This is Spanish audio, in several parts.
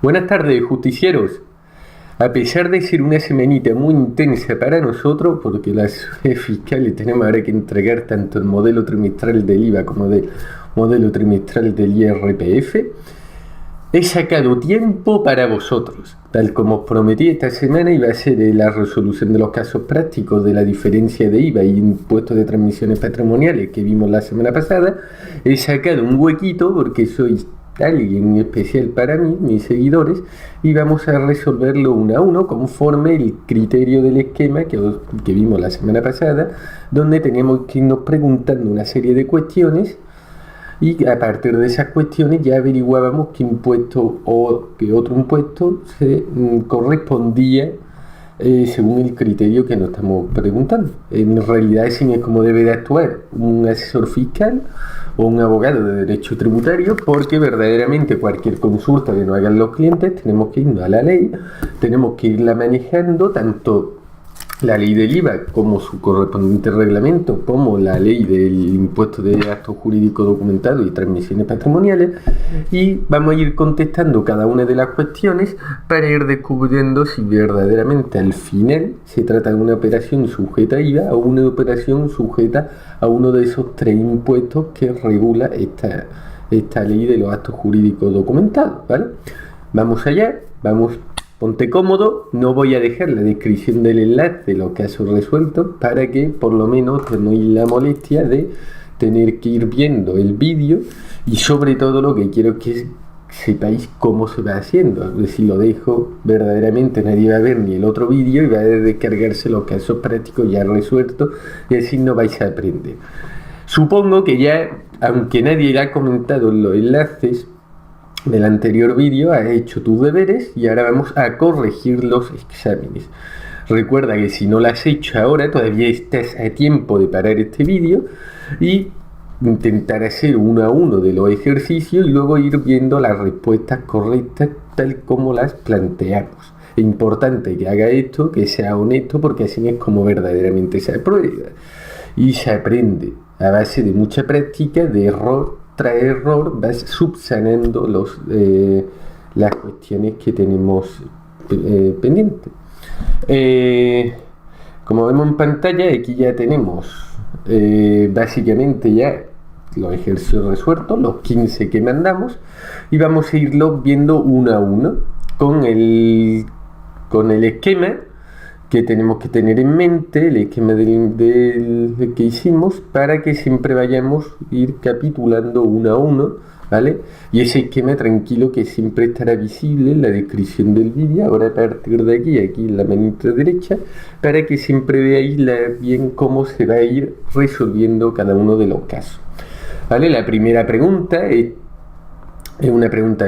Buenas tardes, justicieros. A pesar de ser una semanita muy intensa para nosotros, porque las fiscales tenemos ahora que entregar tanto el modelo trimestral del IVA como el modelo trimestral del IRPF, he sacado tiempo para vosotros. Tal como os prometí, esta semana iba a ser la resolución de los casos prácticos de la diferencia de IVA y impuestos de transmisiones patrimoniales que vimos la semana pasada. He sacado un huequito porque sois alguien especial para mí, mis seguidores, y vamos a resolverlo uno a uno conforme el criterio del esquema que vimos la semana pasada, donde teníamos que irnos preguntando una serie de cuestiones y a partir de esas cuestiones ya averiguábamos qué impuesto o qué otro impuesto se correspondía según el criterio que nos estamos preguntando. En realidad ese es como debe de actuar un asesor fiscal o un abogado de derecho tributario, porque verdaderamente cualquier consulta que nos hagan los clientes tenemos que irnos a la ley, tenemos que irla manejando tanto la ley del IVA como su correspondiente reglamento, como la ley del impuesto de actos jurídicos documentados y transmisiones patrimoniales, y vamos a ir contestando cada una de las cuestiones para ir descubriendo si verdaderamente al final se trata de una operación sujeta a IVA o una operación sujeta a uno de esos tres impuestos que regula esta ley de los actos jurídicos documentados, ¿vale? Vamos allá, vamos. Ponte cómodo, no voy a dejar la descripción del enlace de los casos resueltos para que por lo menos tenéis la molestia de tener que ir viendo el vídeo, y sobre todo lo que quiero es que sepáis cómo se va haciendo. Si lo dejo, verdaderamente nadie va a ver ni el otro vídeo y va a descargarse los casos prácticos ya resueltos y así no vais a aprender. Supongo que ya, aunque nadie ha comentado los enlaces del anterior vídeo, has hecho tus deberes y ahora vamos a corregir los exámenes. Recuerda que si no lo has hecho ahora, todavía estás a tiempo de parar este vídeo y intentar hacer uno a uno de los ejercicios y luego ir viendo las respuestas correctas tal como las planteamos. Es importante que haga esto, que sea honesto, porque así es como verdaderamente se aprueba y se aprende a base de mucha práctica, de error tras error, vas subsanando las cuestiones que tenemos pendientes. Como vemos en pantalla, aquí ya tenemos básicamente ya los ejercicios resueltos, los 15 que mandamos, y vamos a irlos viendo uno a uno con el esquema que tenemos que tener en mente, el esquema del que hicimos, para que siempre vayamos a ir capitulando uno a uno, ¿vale? Y ese esquema, tranquilo, que siempre estará visible en la descripción del vídeo, ahora a partir de aquí en la manita derecha, para que siempre veáis bien cómo se va a ir resolviendo cada uno de los casos, ¿vale? La primera pregunta es una pregunta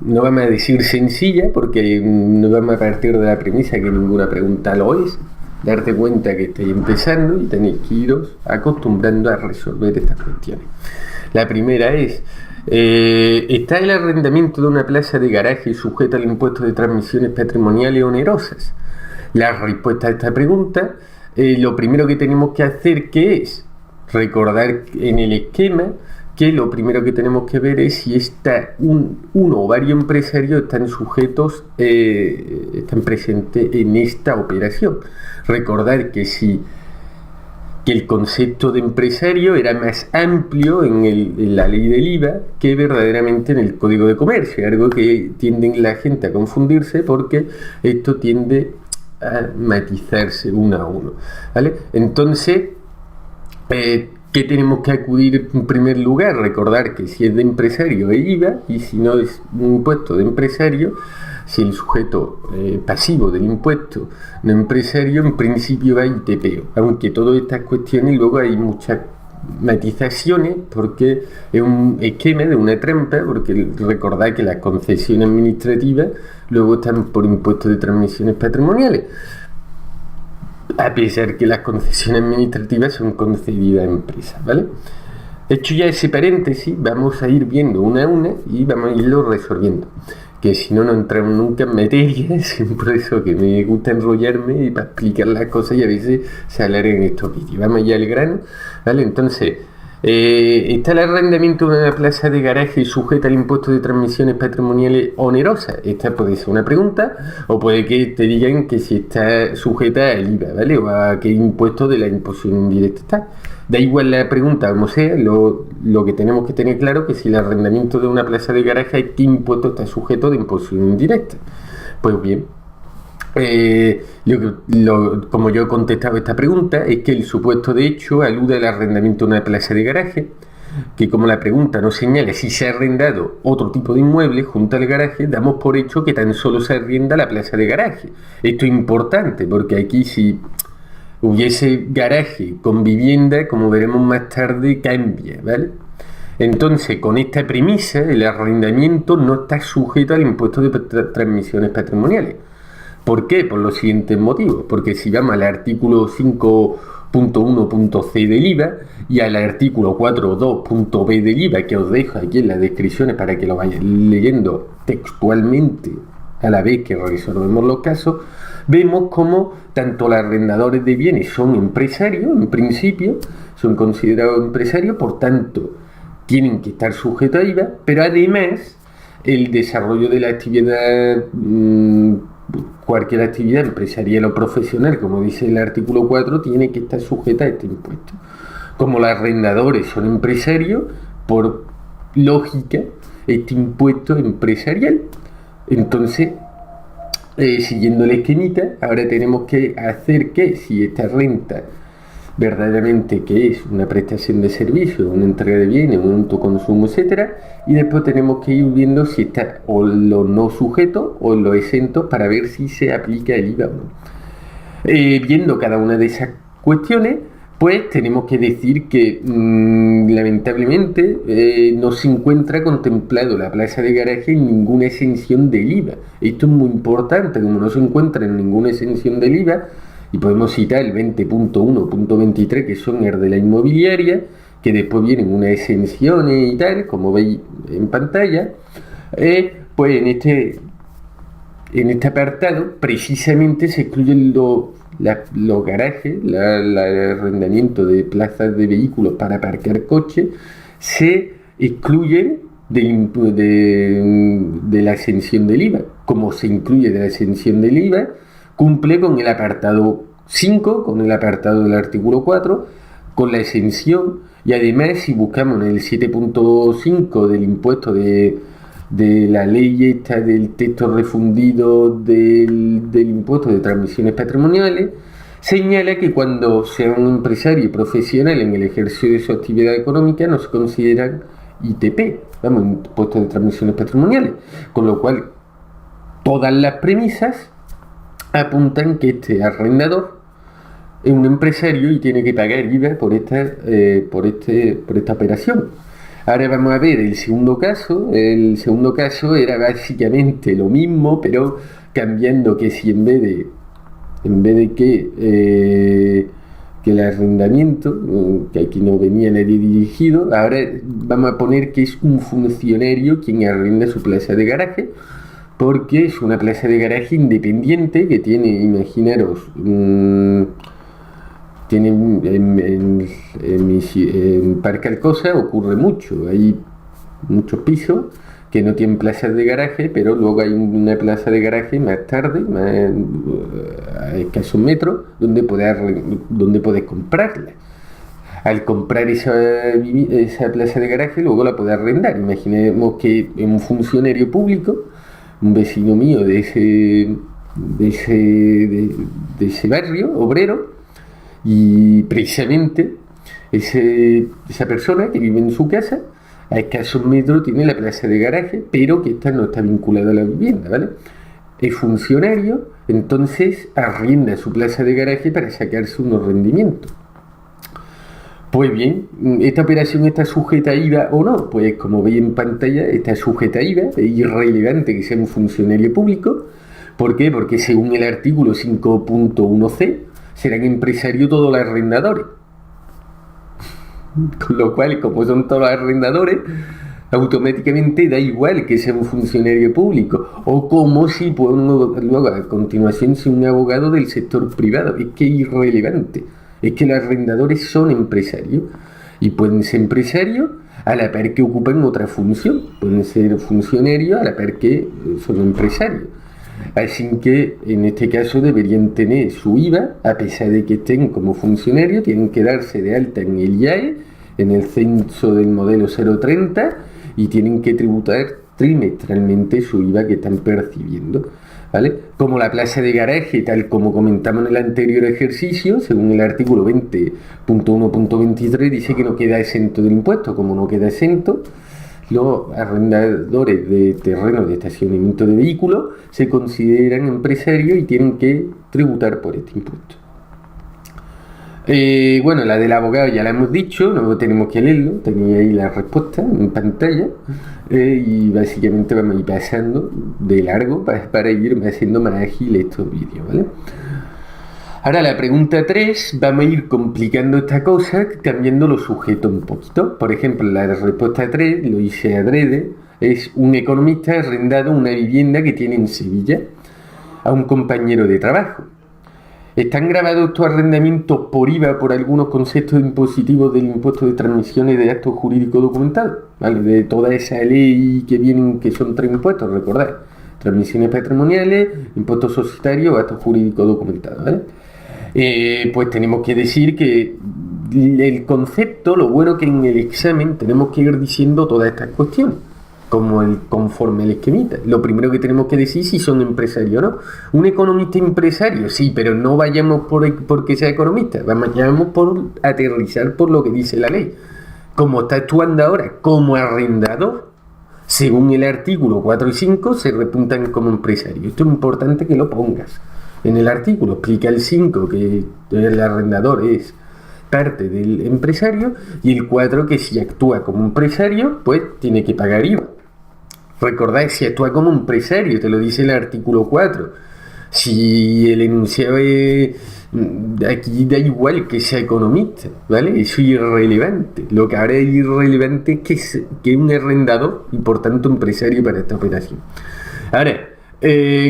no vamos a decir sencilla, porque no vamos a partir de la premisa que ninguna pregunta lo es. Darte cuenta que estáis empezando y tenéis que iros acostumbrando a resolver estas cuestiones. La primera es, ¿está el arrendamiento de una plaza de garaje sujeta al impuesto de transmisiones patrimoniales onerosas? La respuesta a esta pregunta, lo primero que tenemos que hacer, que es recordar en el esquema que lo primero que tenemos que ver es si uno o varios empresarios están sujetos, están presentes en esta operación. Recordar que el concepto de empresario era más amplio en la ley del IVA que verdaderamente en el Código de Comercio, algo que tienden la gente a confundirse porque esto tiende a matizarse uno a uno, ¿vale? Entonces, ¿qué tenemos que acudir en primer lugar? Recordar que si es de empresario es IVA, y si no es un impuesto de empresario, si el sujeto pasivo del impuesto no empresario, en principio va a ITPO, aunque todas estas cuestiones luego hay muchas matizaciones porque es un esquema de una trampa, porque recordad que las concesiones administrativas luego están por impuestos de transmisiones patrimoniales, a pesar que las concesiones administrativas son concedidas a empresas, ¿vale? Hecho ya ese paréntesis, vamos a ir viendo una a una y vamos a irlo resolviendo, que si no entramos nunca en materia, es por eso que me gusta enrollarme y para explicar las cosas y a veces se alargan estos vídeos. Vamos ya al grano, ¿vale? Entonces, ¿Está el arrendamiento de una plaza de garaje sujeta al impuesto de transmisiones patrimoniales onerosas? Esta puede ser una pregunta, o puede que te digan que si está sujeta al IVA, ¿vale? O a qué impuesto de la imposición indirecta está. Da igual la pregunta, como sea, lo que tenemos que tener claro es que si el arrendamiento de una plaza de garaje, ¿a qué impuesto está sujeto de imposición indirecta? Pues bien, como yo he contestado esta pregunta, es que el supuesto de hecho alude al arrendamiento de una plaza de garaje, que como la pregunta no señala si se ha arrendado otro tipo de inmueble junto al garaje, damos por hecho que tan solo se arrienda la plaza de garaje. Esto es importante porque aquí si hubiese garaje con vivienda, como veremos más tarde, cambia, ¿vale? Entonces, con esta premisa, el arrendamiento no está sujeto al impuesto de transmisiones patrimoniales. ¿Por qué? Por los siguientes motivos. Porque si vamos al artículo 5.1.c del IVA y al artículo 4.2.b del IVA, que os dejo aquí en las descripciones para que lo vayáis leyendo textualmente a la vez que resolvemos los casos, vemos como tanto los arrendadores de bienes son empresarios, en principio, son considerados empresarios, por tanto, tienen que estar sujetos a IVA, pero además el desarrollo de la actividad, cualquier actividad empresarial o profesional, como dice el artículo 4, tiene que estar sujeta a este impuesto. Como los arrendadores son empresarios, por lógica, este impuesto es empresarial. Entonces, siguiendo la esquemita, ahora tenemos que hacer que si esta renta verdaderamente que es una prestación de servicio, una entrega de bienes, un autoconsumo, etcétera, y después tenemos que ir viendo si está o lo no sujeto o lo exento para ver si se aplica el IVA o no. Viendo cada una de esas cuestiones, pues tenemos que decir que lamentablemente no se encuentra contemplado la plaza de garaje en ninguna exención del IVA. Esto es muy importante, como no se encuentra en ninguna exención del IVA, y podemos citar el 20.1.23, que son el de la inmobiliaria, que después vienen unas exenciones y tal, como veis en pantalla, pues en este apartado precisamente se excluyen los garajes, el arrendamiento de plazas de vehículos para aparcar coches, se excluyen de la exención del IVA. Como se incluye de la exención del IVA, cumple con el apartado 5, con el apartado del artículo 4, con la exención, y además si buscamos en el 7.5 del impuesto de la ley esta del texto refundido del impuesto de transmisiones patrimoniales, señala que cuando sea un empresario profesional en el ejercicio de su actividad económica no se consideran ITP, vamos, impuestos de transmisiones patrimoniales, con lo cual todas las premisas apuntan que este arrendador es un empresario y tiene que pagar IVA por esta operación. Ahora vamos a ver el segundo caso. El segundo caso era básicamente lo mismo, pero cambiando que si en vez de que el arrendamiento, que aquí no venía nadie dirigido, ahora vamos a poner que es un funcionario quien arrenda su plaza de garaje, porque es una plaza de garaje independiente que tiene, imaginaros, tiene en Parque Alcosa ocurre mucho, hay muchos pisos que no tienen plazas de garaje, pero luego hay una plaza de garaje más tarde, a escasos metros, donde puedes comprarla. Al comprar esa plaza de garaje, luego la puedes arrendar. Imaginemos que un funcionario público, un vecino mío de ese barrio obrero, y precisamente esa persona que vive en su casa, a escasos metros tiene la plaza de garaje, pero que esta no está vinculada a la vivienda, ¿vale? Es funcionario, entonces arrienda su plaza de garaje para sacarse unos rendimientos. Pues bien, ¿esta operación está sujeta a IVA o no? Pues como veis en pantalla, está sujeta a IVA, es irrelevante que sea un funcionario público. ¿Por qué? Porque según el artículo 5.1c, serán empresarios todos los arrendadores. Con lo cual, como son todos los arrendadores, automáticamente da igual que sea un funcionario público, o como si luego a continuación sea un abogado del sector privado. Es que es irrelevante. Es que los arrendadores son empresarios. Y pueden ser empresarios a la par que ocupan otra función. Pueden ser funcionarios a la par que son empresarios. Así que en este caso deberían tener su IVA, a pesar de que estén como funcionarios, tienen que darse de alta en el IAE, en el censo del modelo 030, y tienen que tributar trimestralmente su IVA que están percibiendo, ¿vale? Como la plaza de garaje, tal como comentamos en el anterior ejercicio, según el artículo 20.1.23, dice que no queda exento del impuesto. Como no queda exento, los arrendadores de terrenos de estacionamiento de vehículos se consideran empresarios y tienen que tributar por este impuesto. Bueno, la del abogado ya la hemos dicho, no tenemos que leerlo, tenía ahí la respuesta en pantalla, y básicamente vamos a ir pasando de largo para ir haciendo más ágil estos vídeos, ¿vale? Ahora la pregunta 3, vamos a ir complicando esta cosa cambiando los sujetos un poquito. Por ejemplo, la respuesta 3, lo hice adrede, es un economista arrendado una vivienda que tiene en Sevilla a un compañero de trabajo. Están grabados estos arrendamientos por IVA por algunos conceptos impositivos del impuesto de transmisiones de actos jurídicos documentados, ¿vale? De toda esa ley que vienen, que son 3 impuestos, recordad: transmisiones patrimoniales, impuestos societarios, actos jurídicos documentados, ¿vale? Pues tenemos que decir que el concepto, lo bueno que en el examen tenemos que ir diciendo todas estas cuestiones, conforme el esquemita. Lo primero que tenemos que decir si son empresarios o no. Un economista empresario, sí, pero no vayamos porque sea economista, vayamos por aterrizar por lo que dice la ley. Como está actuando ahora como arrendador, según el artículo 4 y 5, se repuntan como empresario. Esto es importante que lo pongas. En el artículo explica el 5 que el arrendador es parte del empresario, y el 4 que si actúa como empresario, pues tiene que pagar IVA. Recordad, si actúa como empresario, te lo dice el artículo 4. Si el enunciado es... Aquí da igual que sea economista, ¿vale? Eso es irrelevante. Lo que ahora es irrelevante es que es un arrendador y por tanto empresario para esta operación. Ahora,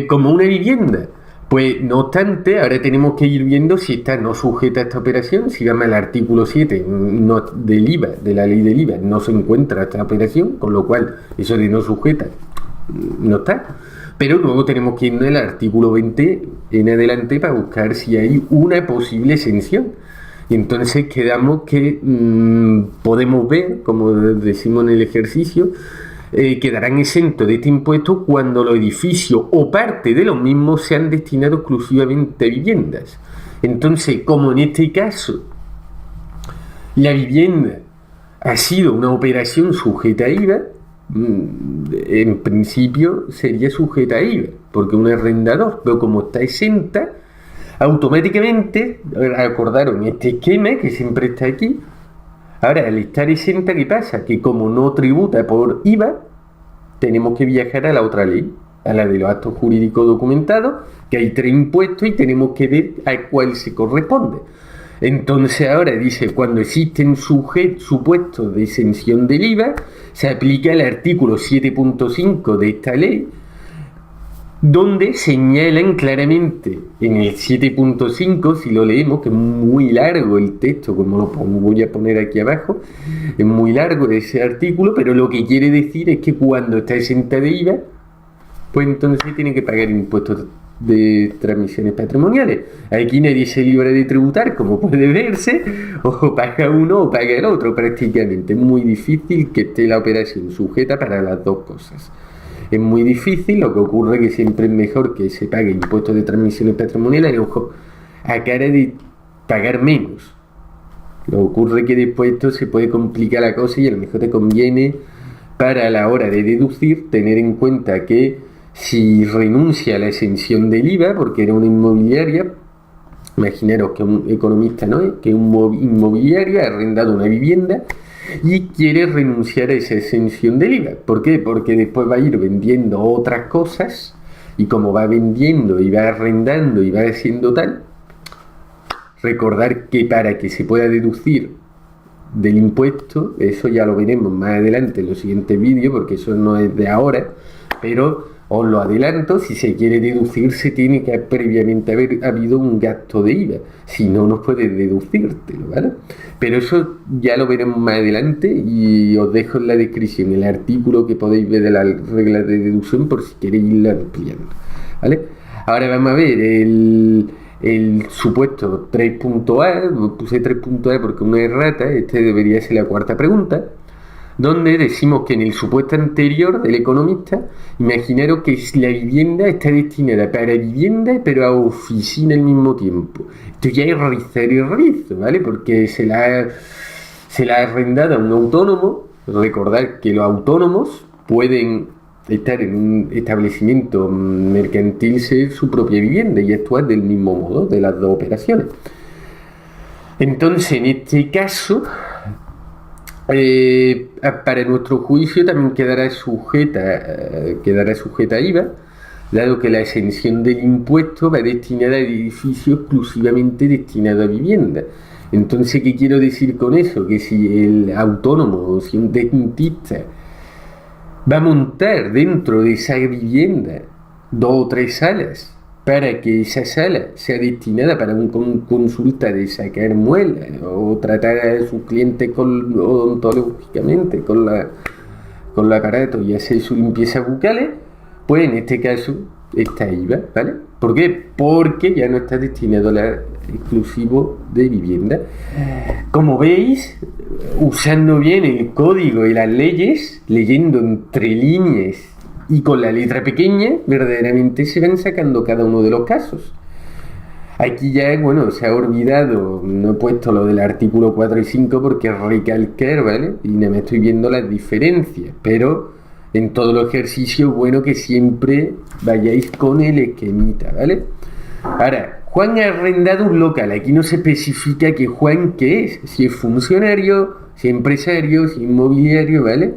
como una vivienda, pues no obstante, ahora tenemos que ir viendo si está no sujeta a esta operación. Si vamos al artículo 7 del IVA, de la ley del IVA, no se encuentra esta operación, con lo cual eso de no sujeta no está. Pero luego tenemos que ir al artículo 20 en adelante para buscar si hay una posible exención. Y entonces quedamos que podemos ver, como decimos en el ejercicio, quedarán exentos de este impuesto cuando los edificios o parte de los mismos sean destinados exclusivamente a viviendas. Entonces, como en este caso la vivienda ha sido una operación sujeta a IVA, en principio sería sujeta a IVA, porque un arrendador, pero como está exenta, automáticamente, acordaron este esquema que siempre está aquí. Ahora, al estar exenta, ¿qué pasa? Que como no tributa por IVA, tenemos que viajar a la otra ley, a la de los actos jurídicos documentados, que hay 3 impuestos y tenemos que ver a cuál se corresponde. Entonces ahora dice, cuando existen supuestos de exención del IVA, se aplica el artículo 7.5 de esta ley, donde señalan claramente en el 7.5, si lo leemos, que es muy largo el texto, como lo voy a poner aquí abajo, es muy largo ese artículo, pero lo que quiere decir es que cuando está exenta de IVA, pues entonces tiene que pagar impuestos de transmisiones patrimoniales. Aquí nadie se libra de tributar, como puede verse, o paga uno o paga el otro prácticamente. Es muy difícil que esté la operación sujeta para las dos cosas. Es muy difícil, lo que ocurre que siempre es mejor que se pague impuestos de transmisiones patrimoniales, ojo, a cara de pagar menos. Lo que ocurre que después esto se puede complicar la cosa y a lo mejor te conviene, para la hora de deducir, tener en cuenta que si renuncia a la exención del IVA, porque era una inmobiliaria, imaginaros que un economista no es, que un inmobiliario ha arrendado una vivienda y quiere renunciar a esa exención del IVA. ¿Por qué? Porque después va a ir vendiendo otras cosas, y como va vendiendo y va arrendando y va haciendo tal, recordar que para que se pueda deducir del impuesto, eso ya lo veremos más adelante en los siguientes vídeos, porque eso no es de ahora, pero Os lo adelanto, si se quiere deducir, se tiene que previamente haber habido un gasto de IVA. Si no, no puedes deducírtelo, ¿vale? Pero eso ya lo veremos más adelante y os dejo en la descripción el artículo que podéis ver de la regla de deducción por si queréis irla ampliando, ¿vale? Ahora vamos a ver el supuesto 3.A, puse 3.A porque una errata, este debería ser la cuarta pregunta, donde decimos que en el supuesto anterior del economista, imaginaros que la vivienda está destinada para vivienda pero a oficina al mismo tiempo. Esto ya es rizar y rizo, ¿vale? Porque se la ha arrendado a un autónomo. Recordad que los autónomos pueden estar en un establecimiento mercantil, ser su propia vivienda y actuar del mismo modo de las dos operaciones. Entonces, en este caso, para nuestro juicio también quedará sujeta a IVA, dado que la exención del impuesto va destinada a edificios exclusivamente destinados a vivienda. Entonces, ¿qué quiero decir con eso? Que si el autónomo o si un dentista va a montar dentro de esa vivienda 2 o 3 salas para que esa sala sea destinada para una consulta de sacar muelas o tratar a sus clientes odontológicamente con el aparato y hacer su limpieza bucales, pues en este caso está IVA, ¿vale? ¿Por qué? Porque ya no está destinado al exclusivo de vivienda. Como veis, usando bien el código y las leyes, leyendo entre líneas y con la letra pequeña, verdaderamente se van sacando cada uno de los casos. Aquí ya, bueno, se ha olvidado, no he puesto lo del artículo 4 y 5 porque recalcar, ¿vale? Y no me estoy viendo las diferencias, pero en todo el ejercicio, bueno, que siempre vayáis con el esquemita, ¿vale? Ahora, Juan ha arrendado un local, aquí no se especifica que Juan qué es, si es funcionario, si es empresario, si es inmobiliario, ¿vale?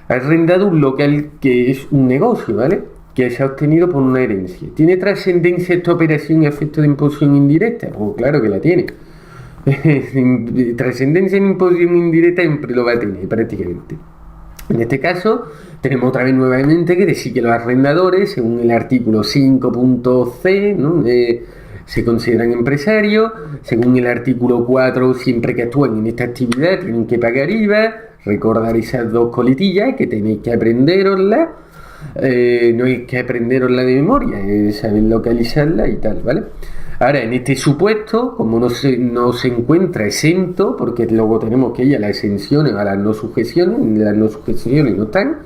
Ha arrendado un local que es un negocio, ¿vale? Que se ha obtenido por una herencia. ¿Tiene trascendencia esta operación y efecto de imposición indirecta? Pues claro que la tiene. Trascendencia en imposición indirecta siempre lo va a tener prácticamente. En este caso, tenemos otra vez nuevamente que decir que los arrendadores, según el artículo 5.c, ¿no? Se consideran empresarios. Según el artículo 4, siempre que actúan en esta actividad tienen que pagar IVA. Recordar esas dos coletillas que tenéis que aprenderoslas. No hay que aprenderosla de memoria, es saber localizarla y tal, ¿vale? Ahora, en este supuesto, como no se encuentra exento, porque luego tenemos que ir a las exenciones, a las no sujeciones no están,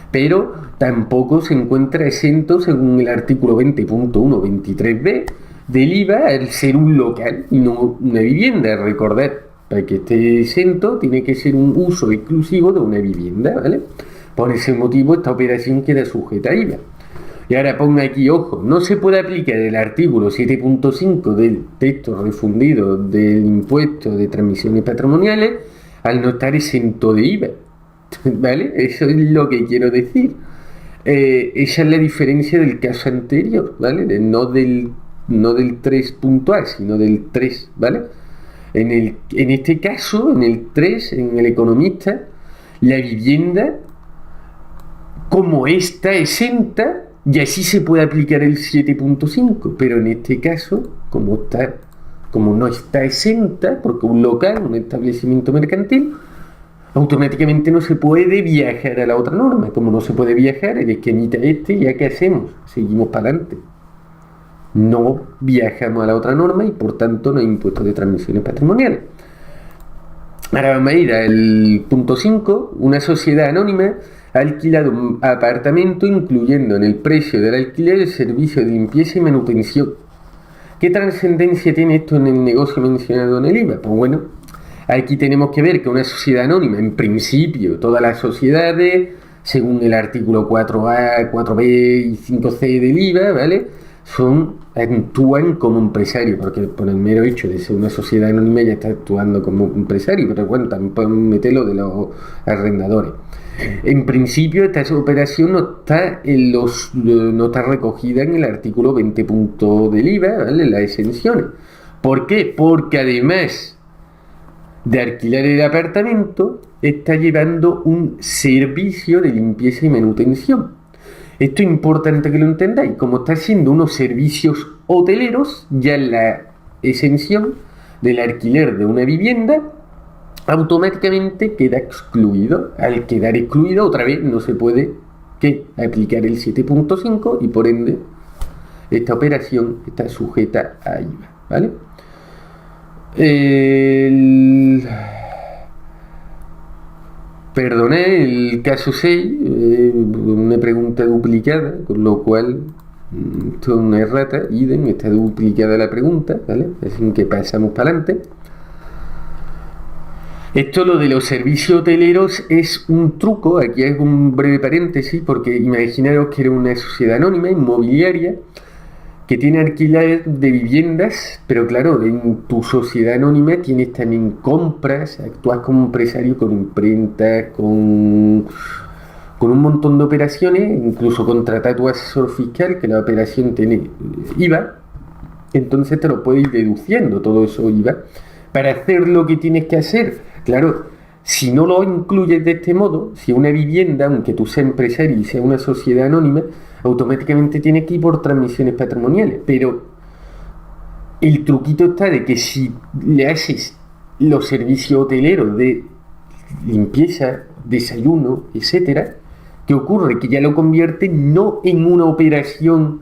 pero tampoco se encuentra exento según el artículo 20.123b del IVA al ser un local y no una vivienda. Recordad, para que esté exento tiene que ser un uso exclusivo de una vivienda, ¿vale? Por ese motivo esta operación queda sujeta a IVA. Y ahora ponga aquí, ojo, no se puede aplicar el artículo 7.5 del texto refundido del impuesto de transmisiones patrimoniales al no estar exento de IVA, ¿vale? Eso es lo que quiero decir. Esa es la diferencia del caso anterior, ¿vale? No del 3.A, sino del 3, ¿vale? En este caso, en el 3, en el economista, la vivienda, como está exenta, y así se puede aplicar el 7.5, pero en este caso, como no está exenta, porque un local, un establecimiento mercantil, automáticamente no se puede viajar a la otra norma. Como no se puede viajar, el esquemita ¿ya qué hacemos? Seguimos para adelante. No viajamos a la otra norma y por tanto no hay impuestos de transmisiones patrimoniales. Ahora vamos a ir al punto 5. Una sociedad anónima ha alquilado un apartamento incluyendo en el precio del alquiler el servicio de limpieza y manutención. ¿Qué trascendencia tiene esto en el negocio mencionado en el IVA? Pues bueno, aquí tenemos que ver que una sociedad anónima, en principio, todas las sociedades, según el artículo 4A, 4B y 5C del IVA, ¿vale? Actúan como empresarios, porque por el mero hecho de ser una sociedad anónima ya está actuando como empresario, pero bueno, también podemos meterlo de los arrendadores. En principio esta operación no está recogida en el artículo 20 del IVA, ¿vale? Las exenciones. ¿Por qué? Porque además de alquilar el apartamento está llevando un servicio de limpieza y manutención. Esto es importante que lo entendáis. Como está haciendo unos servicios hoteleros, ya la exención del alquiler de una vivienda automáticamente queda excluido. Al quedar excluido, otra vez no se puede aplicar el 7.5 y por ende esta operación está sujeta a IVA, ¿vale? Perdoné el caso 6, una pregunta duplicada, con lo cual esto es una errata, idem, está duplicada la pregunta, ¿vale? Así que pasamos para adelante. Esto, lo de los servicios hoteleros, es un truco. Aquí hago un breve paréntesis, porque imaginaros que era una sociedad anónima inmobiliaria que tiene alquiler de viviendas, pero claro, en tu sociedad anónima tienes también compras, actúas como empresario con imprenta, con un montón de operaciones, incluso contratar a tu asesor fiscal, que la operación tiene IVA, entonces te lo puedes ir deduciendo todo eso IVA, para hacer lo que tienes que hacer. Claro, si no lo incluyes de este modo, si una vivienda, aunque tú seas empresario y sea una sociedad anónima, automáticamente tienes que ir por transmisiones patrimoniales. Pero el truquito está de que si le haces los servicios hoteleros de limpieza, desayuno, etcétera, ¿qué ocurre? Que ya lo convierte no en una operación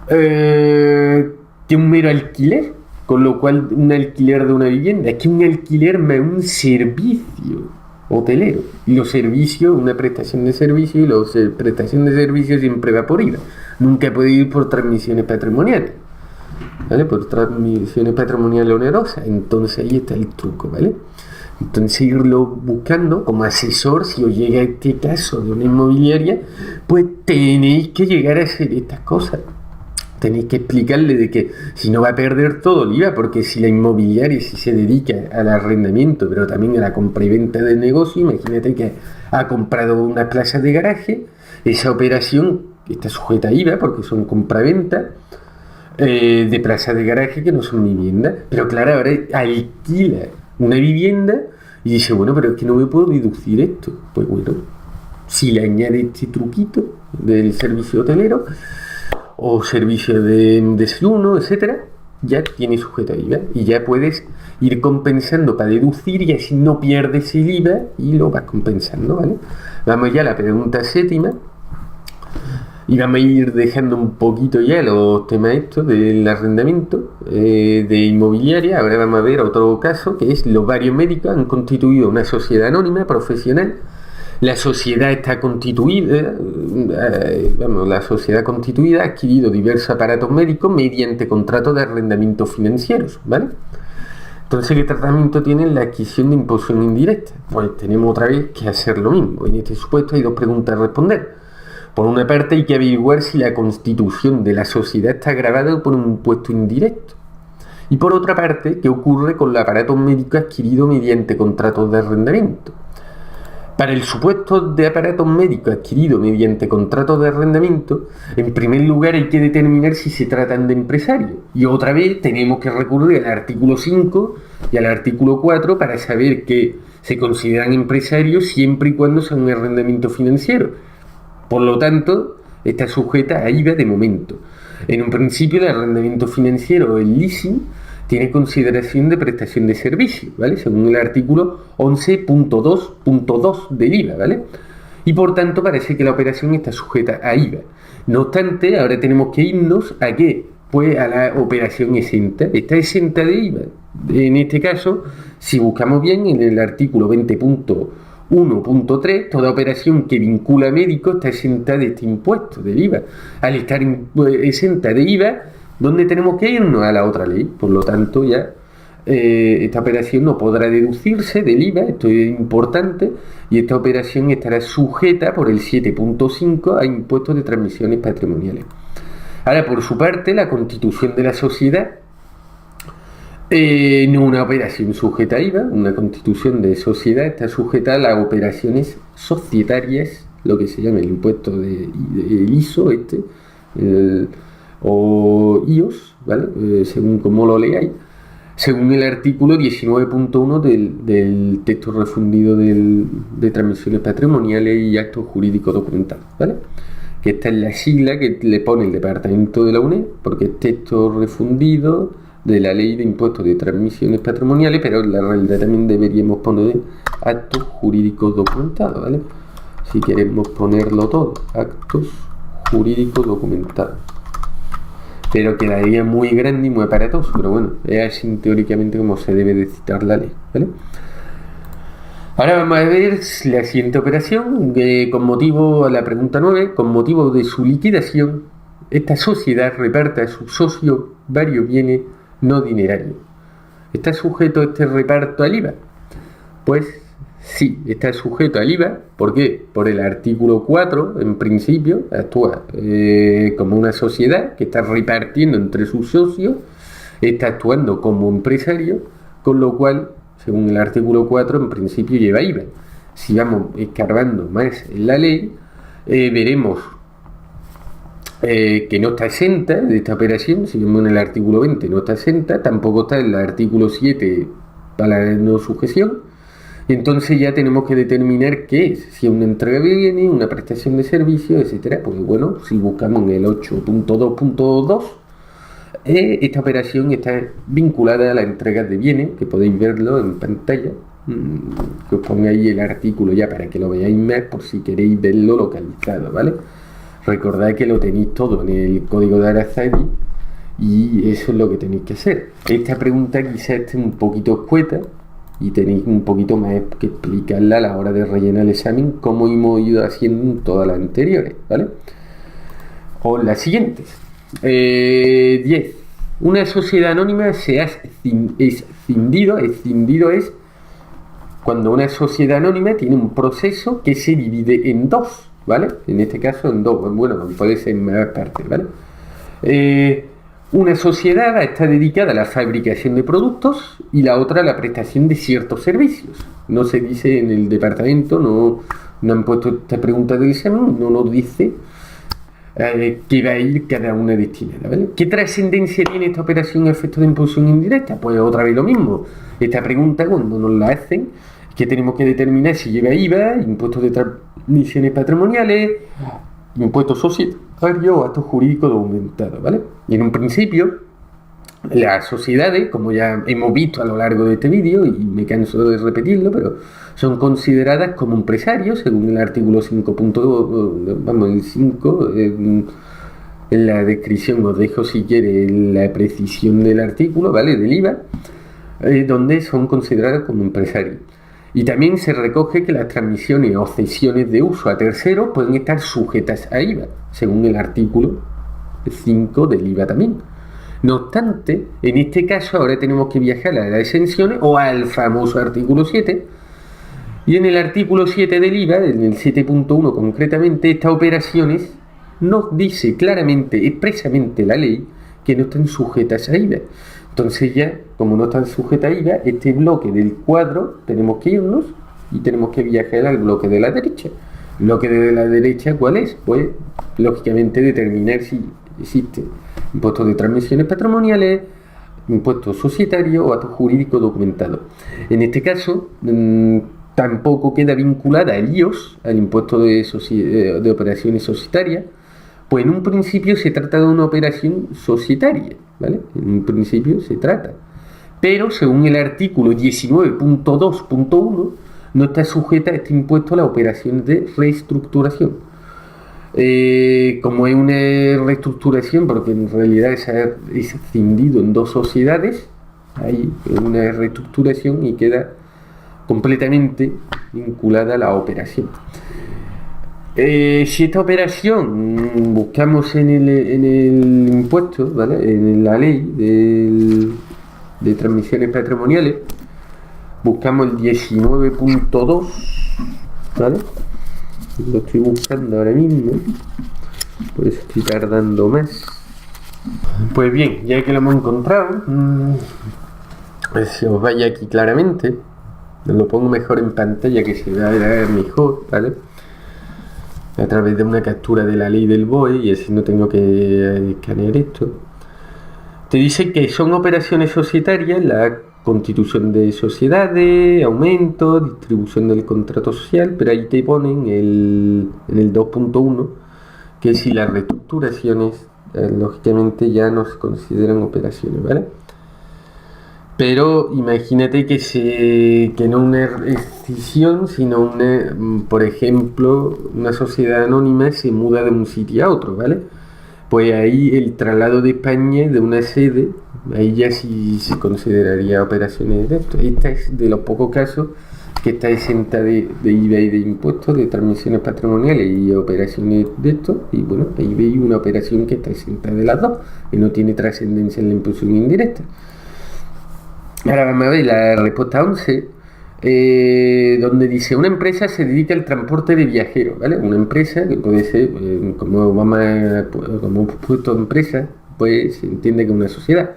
que un mero alquiler, con lo cual un alquiler de una vivienda, es que un alquiler más un servicio hotelero. Y los servicios, una prestación de servicio, y la prestación de servicios siempre va por IVA. Nunca puede ir por transmisiones patrimoniales, ¿vale? Por transmisiones patrimoniales onerosas. Entonces ahí está el truco, ¿vale? Entonces irlo buscando como asesor, si os llega este caso de una inmobiliaria, pues tenéis que llegar a hacer estas cosas. Tenéis que explicarle de que si no va a perder todo el IVA, porque si la inmobiliaria si se dedica al arrendamiento, pero también a la compra y venta del negocio, imagínate que ha comprado una plaza de garaje, esa operación está sujeta a IVA porque son compra-venta de plazas de garaje que no son viviendas. Pero claro, ahora alquila una vivienda y dice, bueno, pero es que no me puedo deducir esto. Pues bueno, si le añade este truquito del servicio hotelero o servicio de desayuno, etcétera, ya tiene sujeto a IVA y ya puedes ir compensando para deducir y así no pierdes el IVA y lo vas compensando, ¿vale? Vamos ya a la pregunta séptima y vamos a ir dejando un poquito ya los temas estos del arrendamiento de inmobiliaria. Ahora vamos a ver otro caso, que es: los varios médicos han constituido una sociedad anónima profesional. La sociedad está constituida, la sociedad constituida ha adquirido diversos aparatos médicos mediante contratos de arrendamiento financieros, ¿vale? Entonces, ¿qué tratamiento tiene la adquisición de imposición indirecta? Pues tenemos otra vez que hacer lo mismo. En este supuesto hay dos preguntas a responder. Por una parte, hay que averiguar si la constitución de la sociedad está gravada por un impuesto indirecto. Y por otra parte, ¿qué ocurre con los aparatos médicos adquiridos mediante contratos de arrendamiento? Para el supuesto de aparatos médicos adquiridos mediante contratos de arrendamiento, en primer lugar hay que determinar si se tratan de empresarios. Y otra vez tenemos que recurrir al artículo 5 y al artículo 4 para saber que se consideran empresarios siempre y cuando sea un arrendamiento financiero. Por lo tanto, está sujeta a IVA de momento. En un principio, el arrendamiento financiero o el leasing tiene consideración de prestación de servicio, ¿vale? Según el artículo 11.2.2 del IVA, ¿vale? Y por tanto parece que la operación está sujeta a IVA. No obstante, ahora tenemos que irnos ¿a qué? Pues a la operación exenta. Está exenta de IVA. En este caso, si buscamos bien, en el artículo 20.1.3, toda operación que vincula a médicos está exenta de este impuesto, del IVA. Al estar exenta de IVA, ¿dónde tenemos que irnos? A la otra ley. Por lo tanto, ya esta operación no podrá deducirse del IVA, esto es importante, y esta operación estará sujeta por el 7.5 a impuestos de transmisiones patrimoniales. Ahora, por su parte, la constitución de la sociedad no es una operación sujeta a IVA. Una constitución de sociedad está sujeta a las operaciones societarias, lo que se llama el impuesto del ISO, o IOS, ¿vale? Según como lo leáis. según el artículo 19.1 del texto refundido de transmisiones patrimoniales y actos jurídicos documentados, ¿vale? Que esta es la sigla que le pone el departamento de la UNED, porque es texto refundido de la ley de impuestos de transmisiones patrimoniales, pero en la realidad también deberíamos poner actos jurídicos documentados, ¿vale? Si queremos ponerlo todo, actos jurídicos documentados. Pero quedaría muy grande y muy aparatoso, pero bueno, es así teóricamente como se debe de citar la ley, ¿vale? Ahora vamos a ver la siguiente operación, con motivo a la pregunta 9, con motivo de su liquidación, esta sociedad reparte a sus socios varios bienes no dinerarios. ¿Está sujeto este reparto al IVA? Pues sí, está sujeto al IVA. ¿Por qué? Por el artículo 4, en principio, actúa como una sociedad que está repartiendo entre sus socios, está actuando como empresario, con lo cual, según el artículo 4, en principio lleva IVA. Si vamos escarbando más en la ley, veremos que no está exenta de esta operación. Si vemos en el artículo 20 no está exenta, tampoco está en el artículo 7 para la no sujeción. Entonces ya tenemos que determinar qué es, si es una entrega de bienes, una prestación de servicios, etcétera. Pues bueno, si buscamos en el 8.2.2, esta operación está vinculada a la entrega de bienes, que podéis verlo en pantalla, que os ponga ahí el artículo ya para que lo veáis más por si queréis verlo localizado, ¿vale? Recordad que lo tenéis todo en el código de Araceli y eso es lo que tenéis que hacer. Esta pregunta quizás esté un poquito escueta y tenéis un poquito más que explicarla a la hora de rellenar el examen, como hemos ido haciendo en todas las anteriores, ¿vale? O las siguientes. 10. Una sociedad anónima se ha escindido. Escindido es cuando una sociedad anónima tiene un proceso que se divide en dos, ¿vale? En este caso en dos, bueno, puede ser en más partes, ¿vale? Una sociedad está dedicada a la fabricación de productos y la otra a la prestación de ciertos servicios. No se dice en el departamento, no han puesto esta pregunta del examen, no nos dice que va a ir cada una destinada, ¿vale? ¿Qué trascendencia tiene esta operación a efectos de imposición indirecta? Pues otra vez lo mismo. Esta pregunta, cuando nos la hacen, es que tenemos que determinar si lleva IVA, impuestos de transmisiones patrimoniales, impuestos societarios o actos jurídicos documentados, ¿vale? Y en un principio, las sociedades, como ya hemos visto a lo largo de este vídeo, y me canso de repetirlo, pero son consideradas como empresarios, según el artículo 5.2, vamos, el 5, en la descripción os dejo si quieres la precisión del artículo, ¿vale? Del IVA, donde son consideradas como empresarios. Y también se recoge que las transmisiones o cesiones de uso a terceros pueden estar sujetas a IVA, según el artículo 5 del IVA también. No obstante, en este caso ahora tenemos que viajar a las exenciones o al famoso artículo 7. Y en el artículo 7 del IVA, en el 7.1 concretamente, estas operaciones nos dice claramente, expresamente la ley, que no están sujetas a IVA. Entonces ya, como no están sujetas a IVA, este bloque del cuadro tenemos que irnos y tenemos que viajar al bloque de la derecha. ¿El bloque de la derecha cuál es? Pues, lógicamente, determinar si existe impuestos de transmisiones patrimoniales, impuestos societarios o actos jurídicos documentados. En este caso, tampoco queda vinculada el IOS, al impuesto de operaciones societarias, pues en un principio se trata de una operación societaria, ¿vale? En un principio se trata. Pero según el artículo 19.2.1, no está sujeta a este impuesto a las operaciones de reestructuración. Como es una reestructuración, porque en realidad es escindido en dos sociedades, hay una reestructuración y queda completamente vinculada a la operación. Si esta operación buscamos en el impuesto, ¿vale? En la ley de transmisiones patrimoniales, buscamos el 19.2, ¿vale? Lo estoy buscando ahora mismo, por eso estoy tardando más. Pues bien, ya que lo hemos encontrado, si os vaya aquí claramente, lo pongo mejor en pantalla que se vea mejor, ¿vale? A través de una captura de la ley del BOE y así no tengo que escanear esto. Te dice que son operaciones societarias, la constitución de sociedades, aumento, distribución del contrato social, pero ahí te ponen en el 2.1 que si las reestructuraciones, lógicamente ya no se consideran operaciones, ¿vale? Pero imagínate que no una escisión, sino por ejemplo, una sociedad anónima se muda de un sitio a otro, ¿vale? Pues ahí el traslado de España de una sede, ahí ya sí se consideraría operaciones de esto. Esta es de los pocos casos que está exenta de IVA y de impuestos, de transmisiones patrimoniales y operaciones de esto. Y bueno, ahí veis una operación que está exenta de las dos y no tiene trascendencia en la imposición indirecta. Ahora vamos a ver la respuesta 11, donde dice, una empresa se dedica al transporte de viajeros, ¿vale? Una empresa que puede ser, como hemos puesto empresa, pues se entiende que es una sociedad,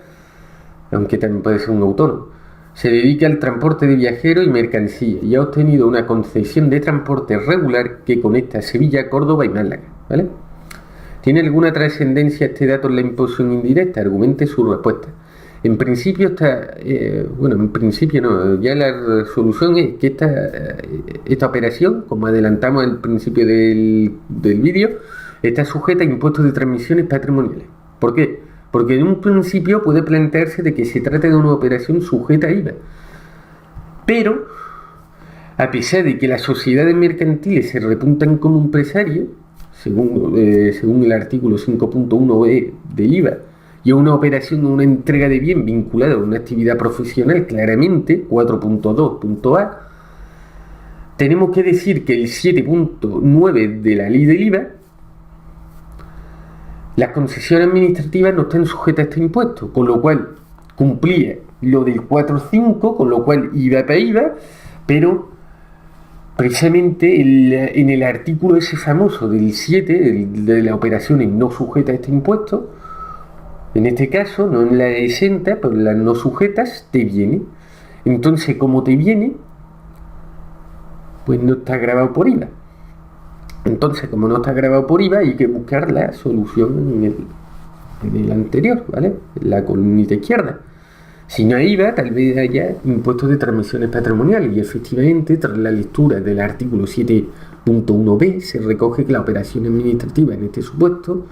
aunque también puede ser un autónomo. Se dedica al transporte de viajeros y mercancías y ha obtenido una concesión de transporte regular que conecta Sevilla, Córdoba y Málaga, ¿vale? ¿Tiene alguna trascendencia este dato en la imposición indirecta? Argumente su respuesta. En principio en principio no, ya la solución es que esta operación, como adelantamos al principio del vídeo, está sujeta a impuestos de transmisiones patrimoniales. ¿Por qué? Porque en un principio puede plantearse de que se trata de una operación sujeta a IVA. Pero, a pesar de que las sociedades mercantiles se repuntan como empresarios, según el artículo 5.1b del IVA, y una operación o una entrega de bien vinculada a una actividad profesional, claramente, 4.2.a, tenemos que decir que el 7.9 de la ley del IVA, las concesiones administrativas no están sujetas a este impuesto, con lo cual cumplía lo del 4.5, con lo cual IVA para IVA, pero precisamente en el artículo ese famoso del 7, de las operaciones no sujetas a este impuesto, en este caso, no en la exenta, pero en las no sujetas, te viene. Entonces, como te viene, pues no está grabado por IVA. Entonces, como no está grabado por IVA, hay que buscar la solución en el anterior, ¿vale? En la columnita izquierda. Si no hay IVA, tal vez haya impuestos de transmisiones patrimoniales. Y efectivamente, tras la lectura del artículo 7.1b, se recoge que la operación administrativa en este supuesto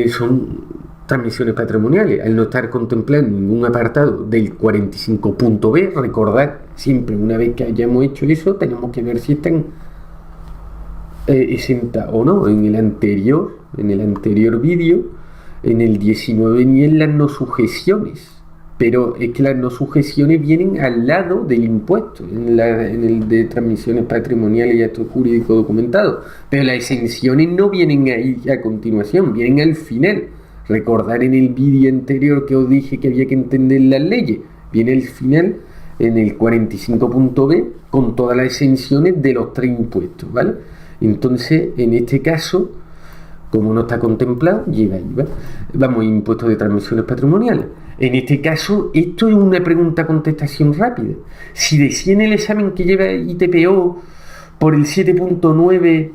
son transmisiones patrimoniales, al no estar contemplado en ningún apartado del 45.b. Recordad siempre, una vez que hayamos hecho eso, tenemos que ver si están exentas o no. En el anterior vídeo, en el 19, ni en las no sujeciones, pero es que las no sujeciones vienen al lado del impuesto, en el de transmisiones patrimoniales y actos jurídicos documentados, pero las exenciones no vienen ahí a continuación, vienen al final. Recordar en el vídeo anterior que os dije que había que entender las leyes, viene al final en el 45.b con todas las exenciones de los 3 impuestos, ¿vale? Entonces, en este caso, como no está contemplado, lleva IVA. Vamos, impuestos de transmisiones patrimoniales. En este caso, esto es una pregunta-contestación rápida. Si decía en el examen que lleva ITPO por el 7.9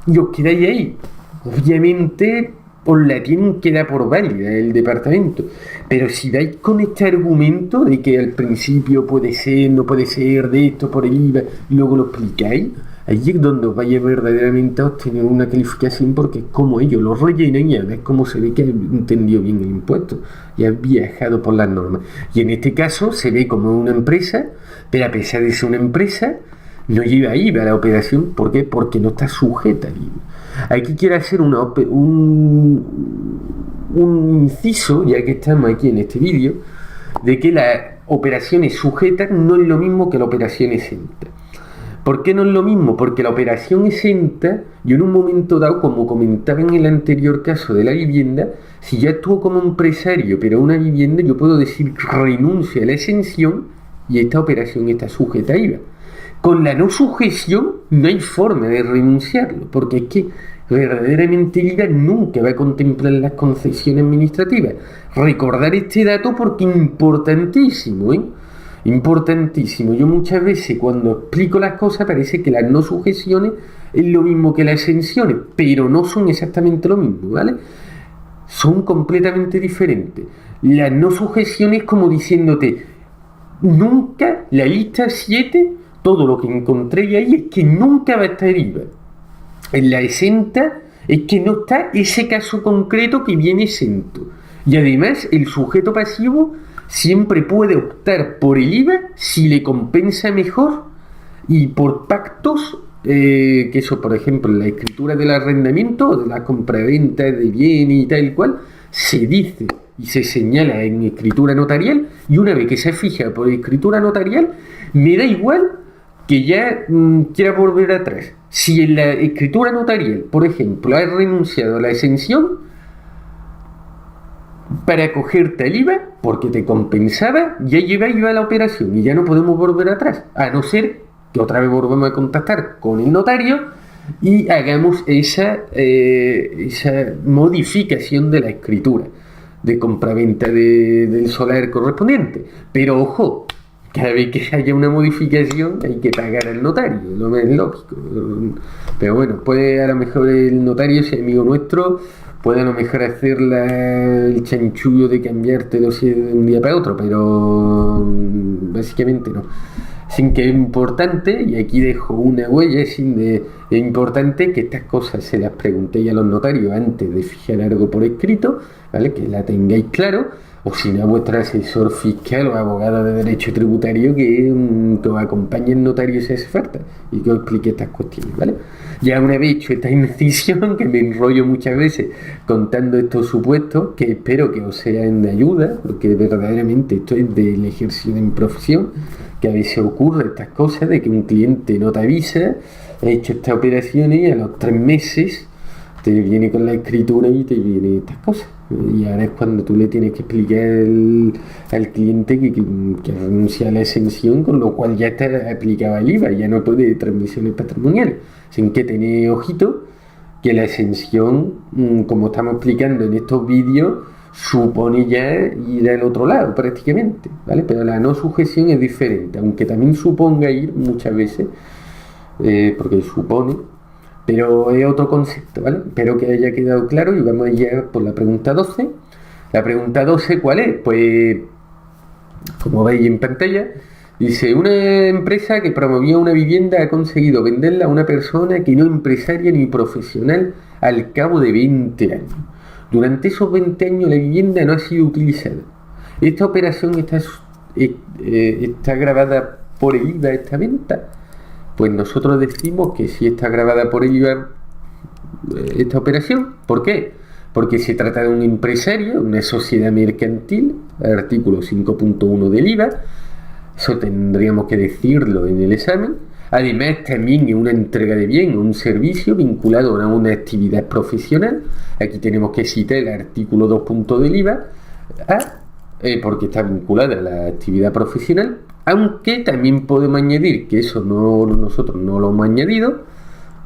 y os quedáis ahí, obviamente os la tienen que dar por válida el departamento. Pero si dais con este argumento de que al principio puede ser, no puede ser, de esto por el IVA, y luego lo explicáis, ahí es donde os vaya verdaderamente a obtener una calificación, porque es como ellos lo rellenan y a ver cómo se ve que han entendido bien el impuesto y han viajado por las normas. Y en este caso se ve como una empresa, pero a pesar de ser una empresa, no lleva IVA a la operación. ¿Por qué? Porque no está sujeta al IVA. Aquí quiero hacer un inciso, ya que estamos aquí en este vídeo, de que las operaciones sujetas no es lo mismo que la operación exenta. ¿Por qué no es lo mismo? Porque la operación exenta, yo en un momento dado, como comentaba en el anterior caso de la vivienda, si ya actúo como empresario, pero una vivienda, yo puedo decir renuncio a la exención y esta operación está sujeta a IVA. Con la no sujeción no hay forma de renunciarlo, porque es que verdaderamente el IVA nunca va a contemplar las concesiones administrativas. Recordar este dato porque es importantísimo, ¿eh? Importantísimo. Yo muchas veces cuando explico las cosas parece que las no sujeciones es lo mismo que las exenciones, pero no son exactamente lo mismo, ¿vale? son completamente diferentes. La no sujeción es como diciéndote, nunca, la lista 7 todo lo que encontré ahí es que nunca va a estar IVA. En la exenta es que no está ese caso concreto que viene exento. Y además el sujeto pasivo siempre puede optar por el IVA si le compensa mejor y por pactos, que eso por ejemplo en la escritura del arrendamiento o de la compraventa de bienes y tal cual, se dice y se señala en escritura notarial, y una vez que se fija por escritura notarial, me da igual que ya quiera volver atrás. Si en la escritura notarial, por ejemplo, has renunciado a la exención para acogerte al IVA, porque te compensaba, ya lleva IVA a la operación y ya no podemos volver atrás, a no ser que otra vez volvamos a contactar con el notario y hagamos esa modificación de la escritura de compraventa del solar correspondiente. Pero ojo, cada vez que haya una modificación hay que pagar al notario, lo más lógico. Pero bueno, puede a lo mejor el notario, si es amigo nuestro, puede a lo mejor hacer el chanchullo de cambiártelo de un día para otro, pero básicamente no. Sin que es importante, y aquí dejo una huella, es importante que estas cosas se las preguntéis a los notarios antes de fijar algo por escrito, ¿vale? Que la tengáis claro, o si no a vuestro asesor fiscal o abogado de derecho tributario que os acompañe el notario si hace falta y que os explique estas cuestiones, ¿vale? Ya una vez hecho esta incisión, que me enrollo muchas veces contando estos supuestos, que espero que os sean de ayuda, porque verdaderamente esto es del ejercicio de mi profesión, que a veces ocurre estas cosas de que un cliente no te avisa, ha hecho estas operaciones y a los 3 meses te viene con la escritura y te viene estas cosas. Y ahora es cuando tú le tienes que explicar al cliente que renuncia a la exención, con lo cual ya está aplicado el IVA, ya no puede transmisiones patrimoniales. Sin que tener ojito que la exención, como estamos explicando en estos vídeos, supone ya ir al otro lado prácticamente, ¿vale? Pero la no sujeción es diferente, aunque también suponga ir muchas veces, porque supone, pero es otro concepto, ¿vale? Espero que haya quedado claro y vamos ya por la pregunta 12. La pregunta 12, ¿cuál es? Pues, como veis en pantalla, dice, una empresa que promovía una vivienda ha conseguido venderla a una persona que no es empresaria ni profesional al cabo de 20 años. Durante esos 20 años la vivienda no ha sido utilizada. Esta operación está grabada por el IVA, esta venta. Pues nosotros decimos que sí está grabada por el IVA esta operación. ¿Por qué? Porque se trata de un empresario, una sociedad mercantil, artículo 5.1 del IVA. Eso tendríamos que decirlo en el examen. Además, también es una entrega de bien o un servicio vinculado a una actividad profesional. Aquí tenemos que citar el artículo 2. Del IVA, porque está vinculada a la actividad profesional. Aunque también podemos añadir, que eso nosotros no lo hemos añadido,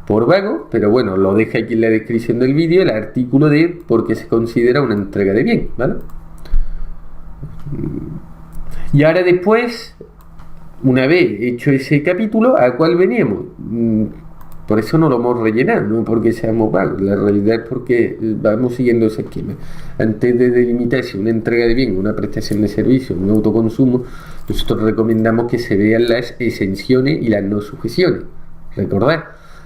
por vago, pero bueno, lo deja aquí en la descripción del vídeo, el artículo de porque se considera una entrega de bien, ¿vale? Y ahora después, una vez hecho ese capítulo, ¿a cuál veníamos? Por eso no lo hemos rellenado, no porque seamos vagos, la realidad es porque vamos siguiendo ese esquema. Antes de delimitarse una entrega de bien, una prestación de servicio, un autoconsumo, nosotros recomendamos que se vean las exenciones y las no sujeciones. ¿Recordad?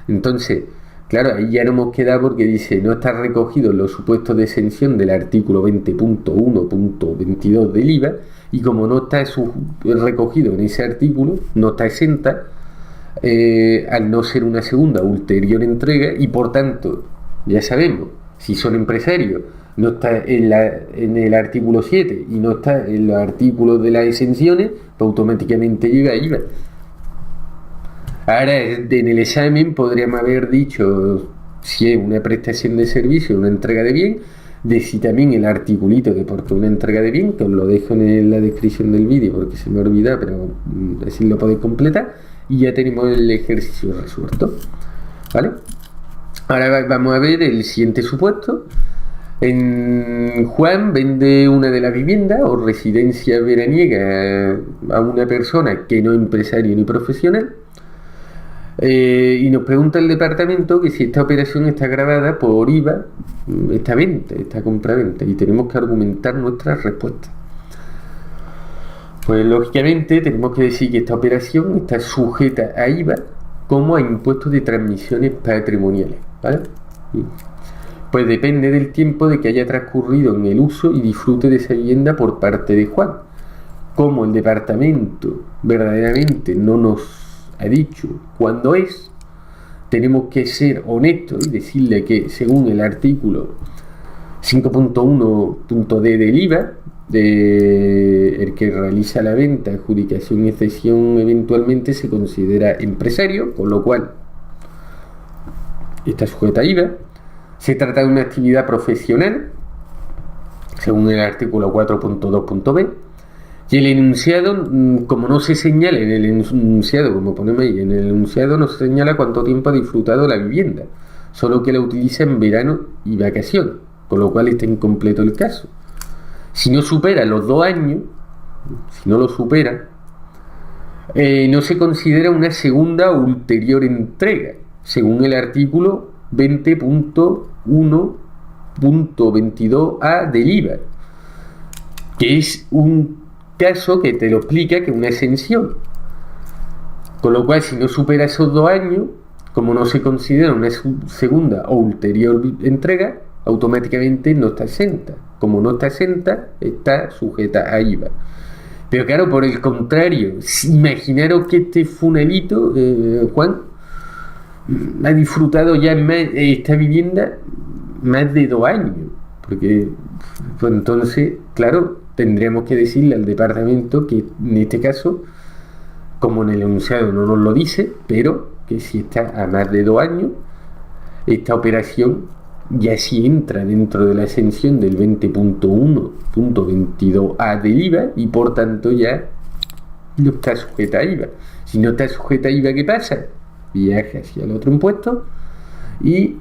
Entonces, claro, ahí ya no hemos quedado porque dice, no está recogido en los supuestos de exención del artículo 20.1.22 del IVA, y como no está recogido en ese artículo, no está exenta, al no ser una segunda o ulterior entrega, y por tanto, ya sabemos, si son empresarios, no está en el artículo 7 y no está en los artículos de las exenciones, pues automáticamente lleva IVA. Ahora, en el examen podríamos haber dicho si es una prestación de servicio o una entrega de bien, decir también el articulito de por qué una entrega de bien, que os lo dejo en la descripción del vídeo porque se me olvida, pero así lo podéis completar, y ya tenemos el ejercicio resuelto, ¿vale? Ahora vamos a ver el siguiente supuesto. Juan vende una de las viviendas o residencia veraniega a una persona que no es empresario ni profesional. Y nos pregunta el departamento que si esta operación está grabada por IVA, esta venta, esta compraventa, y tenemos que argumentar nuestras respuestas. Pues lógicamente tenemos que decir que esta operación está sujeta a IVA como a impuestos de transmisiones patrimoniales, ¿vale? Pues depende del tiempo de que haya transcurrido en el uso y disfrute de esa vivienda por parte de Juan. Como el departamento verdaderamente no nos ha dicho cuándo es, tenemos que ser honestos y decirle que según el artículo 5.1.d del IVA, el que realiza la venta, adjudicación y cesión eventualmente se considera empresario, con lo cual está sujeta a IVA. Se trata de una actividad profesional, según el artículo 4.2.b, y el enunciado, como no se señala en el enunciado, como ponemos ahí, en el enunciado no se señala cuánto tiempo ha disfrutado la vivienda, solo que la utiliza en verano y vacaciones, con lo cual está incompleto el caso. Si no supera los 2 años, si no lo supera, no se considera una segunda o ulterior entrega, según el artículo 20.1.22a del IVA, que es un caso que te lo explica, que es una exención. Con lo cual, si no supera esos 2 años, como no se considera una segunda o ulterior entrega, automáticamente no está exenta. Como no está exenta, está sujeta a IVA. Pero claro, por el contrario, imaginaros que este funelito, Juan, ha disfrutado ya esta vivienda más de 2 años. Porque pues entonces, claro, tendríamos que decirle al departamento que en este caso, como en el enunciado no nos lo dice, pero que si está a más de 2 años, esta operación ya sí entra dentro de la exención del 20.1.22a del IVA y por tanto ya no está sujeta a IVA. Si no está sujeta a IVA, ¿qué pasa? Viaja hacia el otro impuesto y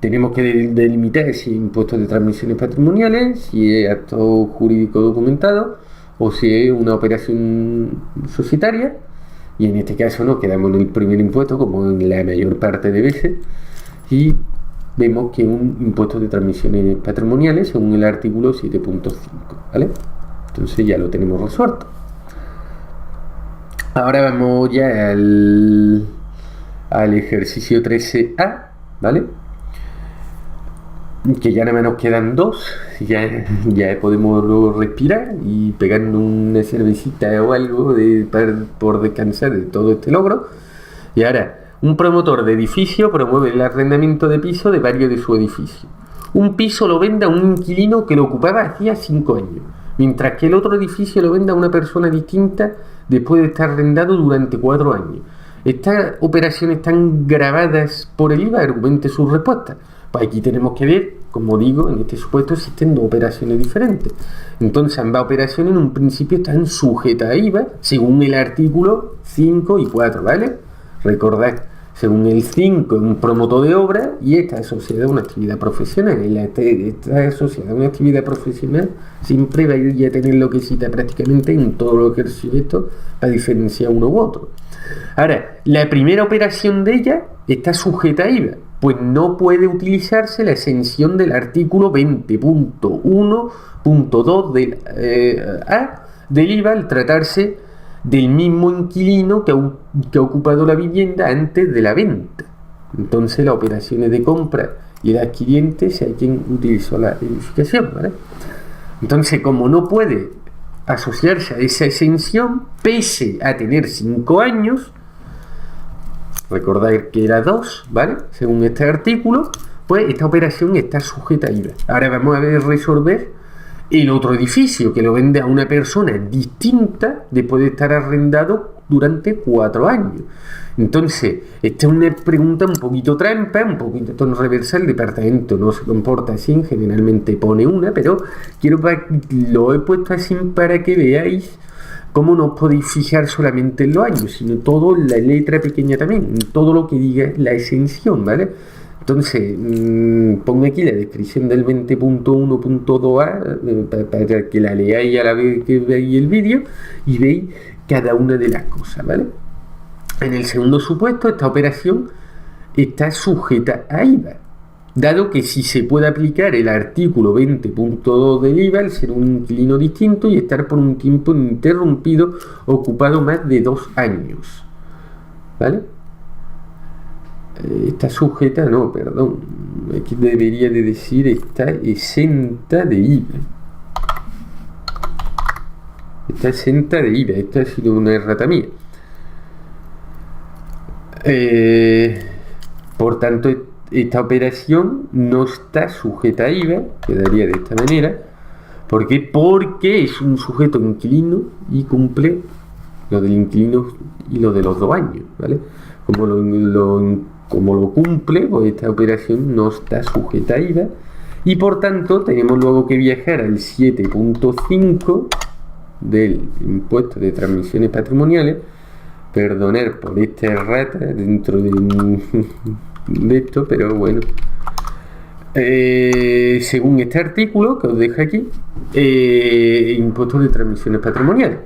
tenemos que delimitar si es impuesto de transmisiones patrimoniales, si es acto jurídico documentado o si es una operación societaria, y en este caso nos quedamos en el primer impuesto como en la mayor parte de veces y vemos que un impuesto de transmisiones patrimoniales según el artículo 7.5, ¿vale? Entonces ya lo tenemos resuelto. Ahora vamos ya al ejercicio 13A, ¿vale? Que ya nada más nos quedan 2, ya podemos luego respirar y pegarnos una cervecita o algo por descansar de todo este logro. Y ahora, un promotor de edificio promueve el arrendamiento de piso de varios de su edificio. Un piso lo vende a un inquilino que lo ocupaba hacía 5 años, mientras que el otro edificio lo vende a una persona distinta después de estar arrendado durante 4 años. Estas operaciones están grabadas por el IVA, argumente su respuesta. Pues aquí tenemos que ver, como digo, en este supuesto existen 2 operaciones diferentes. Entonces ambas operaciones en un principio están sujetas a IVA, según el artículo 5 y 4, ¿vale? Recordad, según el 5 es un promotor de obra y está asociada a una actividad profesional. Está asociada a una actividad profesional siempre va a tener lo que cita prácticamente en todos los ejercicios esto para diferenciar uno u otro. Ahora, la primera operación de ella está sujeta a IVA, pues no puede utilizarse la exención del artículo 20.1.2 del IVA al tratarse del mismo inquilino que ha ocupado la vivienda antes de la venta. Entonces las operaciones de compra y el adquiriente sea quien utilizó la edificación, ¿vale? Entonces, como no puede asociarse a esa exención, pese a tener 5 años, recordad que era 2, ¿vale? Según este artículo, pues esta operación está sujeta a IVA. Ahora vamos a resolver el otro edificio que lo vende a una persona distinta después de estar arrendado durante 4 años. Entonces, esta es una pregunta un poquito trampa, un poquito tono reversa. El departamento no se comporta así, generalmente pone una, pero lo he puesto así para que veáis cómo no os podéis fijar solamente en los años, sino todo en la letra pequeña también, en todo lo que diga la exención, ¿vale? Entonces, pongo aquí la descripción del 20.1.2a para que la leáis a la vez que veáis el vídeo y veis cada una de las cosas, ¿vale? En el segundo supuesto, esta operación está sujeta a IVA, dado que si se puede aplicar el artículo 20.2 del IVA al ser un inquilino distinto y estar por un tiempo interrumpido ocupado más de 2 años. ¿Vale? Está sujeta, no, perdón, aquí debería de decir está exenta de IVA. Está exenta de IVA, esta ha sido una errata mía. Por tanto, esta operación no está sujeta a IVA, quedaría de esta manera. ¿Por qué? Porque es un sujeto inquilino y cumple lo del inquilino y lo de los 2 años, ¿vale? Como lo cumple, pues esta operación no está sujeta a IVA y por tanto tenemos luego que viajar al 7.5 del impuesto de transmisiones patrimoniales. Perdonar por esta errata dentro de esto, pero bueno. Según este artículo que os dejo aquí, impuestos de transmisiones patrimoniales.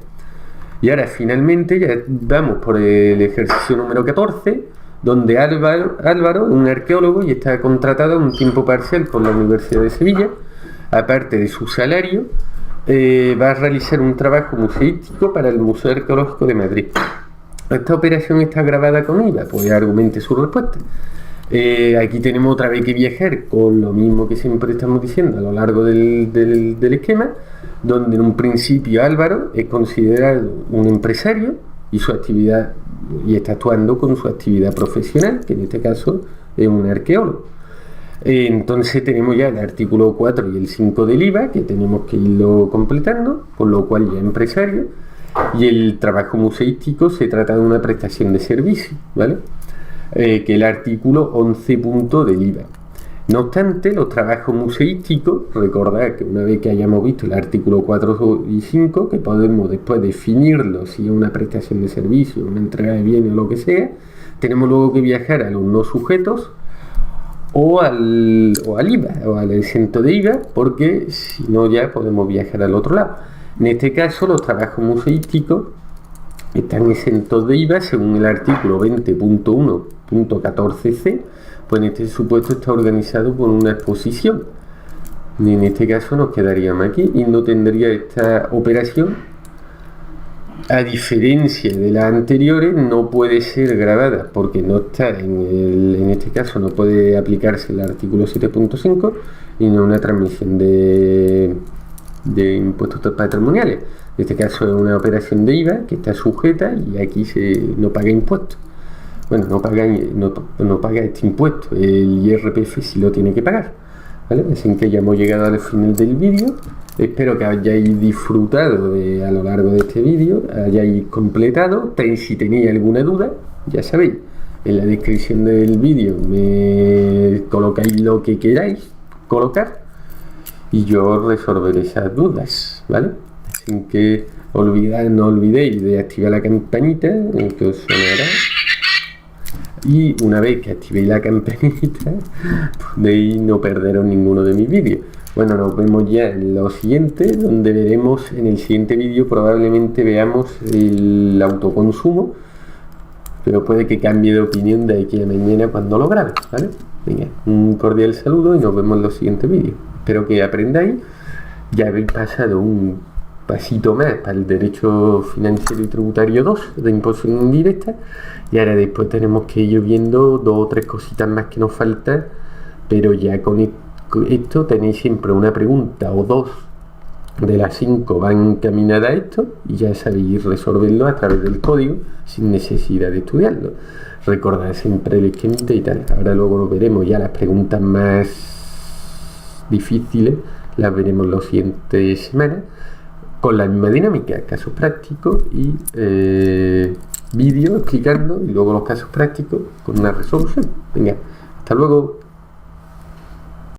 Y ahora finalmente ya vamos por el ejercicio número 14, donde Álvaro es un arqueólogo y está contratado a un tiempo parcial por la Universidad de Sevilla. Aparte de su salario, va a realizar un trabajo museístico para el Museo Arqueológico de Madrid. ¿Esta operación está grabada con IVA? Pues argumente su respuesta. Aquí tenemos otra vez que viajar con lo mismo que siempre estamos diciendo a lo largo del esquema, donde en un principio Álvaro es considerado un empresario y su actividad y está actuando con su actividad profesional, que en este caso es un arqueólogo. Entonces tenemos ya el artículo 4 y el 5 del IVA, que tenemos que irlo completando, con lo cual ya es empresario, y el trabajo museístico se trata de una prestación de servicio, ¿vale? Que el artículo 11 punto del IVA. No obstante, los trabajos museísticos, recordad que una vez que hayamos visto el artículo 4 y 5, que podemos después definirlo si es una prestación de servicio, una entrega de bienes o lo que sea, tenemos luego que viajar a los no sujetos o al IVA, o al exento de IVA, porque si no ya podemos viajar al otro lado. En este caso, los trabajos museísticos están exentos de IVA según el artículo 20.1.14c, pues en este supuesto está organizado por una exposición. Y en este caso nos quedaríamos aquí y no tendría esta operación, a diferencia de las anteriores, no puede ser grabada porque no está en este caso no puede aplicarse el artículo 7.5 y no una transmisión de impuestos patrimoniales. En este caso es una operación de IVA que está sujeta y aquí no paga impuestos. Bueno, no paga este impuesto, el IRPF sí lo tiene que pagar, ¿vale? Así que ya hemos llegado al final del vídeo. Espero que hayáis disfrutado a lo largo de este vídeo, hayáis completado. Si tenéis alguna duda, ya sabéis, en la descripción del vídeo me colocáis lo que queráis colocar y yo resolveré esas dudas, ¿vale? Así que no olvidéis de activar la campanita, que os sonará. Y una vez que activéis la campanita, podéis no perderos ninguno de mis vídeos. Bueno, nos vemos ya en lo siguiente, donde veremos en el siguiente vídeo, probablemente veamos el autoconsumo, pero puede que cambie de opinión de aquí a mañana cuando lo grabe, ¿vale? Venga, un cordial saludo y nos vemos en los siguientes vídeos. Espero que aprendáis. Ya habéis pasado un pasito más para el derecho financiero y tributario 2 de imposición indirecta, y ahora después tenemos que ir viendo 2 o 3 cositas más que nos faltan, pero ya con esto tenéis siempre una pregunta o 2 de las 5 van encaminadas a esto y ya sabéis resolverlo a través del código sin necesidad de estudiarlo. Recordad siempre el esquemita y tal. Ahora luego lo veremos, ya las preguntas más difíciles las veremos las siguientes semanas con la misma dinámica, casos prácticos y vídeo explicando y luego los casos prácticos con una resolución. Venga, hasta luego.